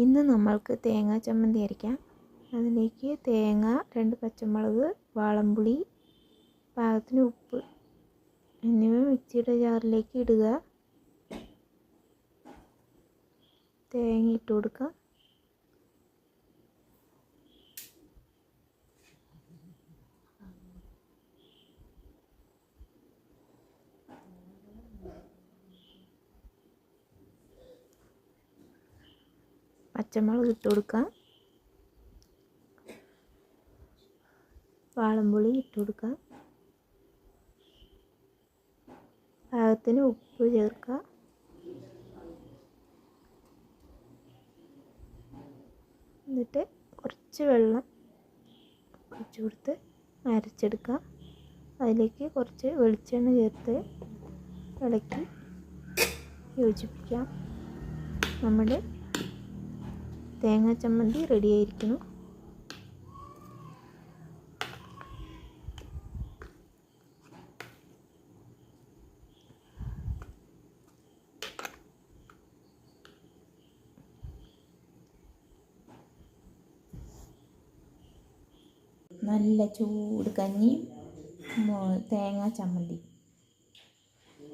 ഇന്ന് നമ്മൾക്ക് തേങ്ങാ ചമ്മന്തി അരയ്ക്കാം. അതിലേക്ക് തേങ്ങ, 2 പച്ചമുളക്, വാളംപുളി, പാകത്തിന് ഉപ്പ് എന്നിവ മിക്സിയുടെ ജാറിലേക്ക് ഇടുക. തേങ്ങ ഇട്ട് കൊടുക്കുക. പച്ചമുളക് ഇട്ട് കൊടുക്കാം. വാളംപുളി ഇട്ട് കൊടുക്കാം. പാകത്തിന് ഉപ്പ് ചേർക്കുക. എന്നിട്ട് കുറച്ച് വെള്ളം ഒഴിച്ച് കൊടുത്ത് അരച്ചെടുക്കുക. അതിലേക്ക് കുറച്ച് വെളിച്ചെണ്ണ ചേർത്ത് ഇളക്കി യോജിപ്പിക്കാം. നമ്മുടെ തേങ്ങാ ചമ്മന്തി റെഡിയായിരിക്കുന്നു. നല്ല ചൂട് കഞ്ഞി തേങ്ങാ ചമ്മന്തി.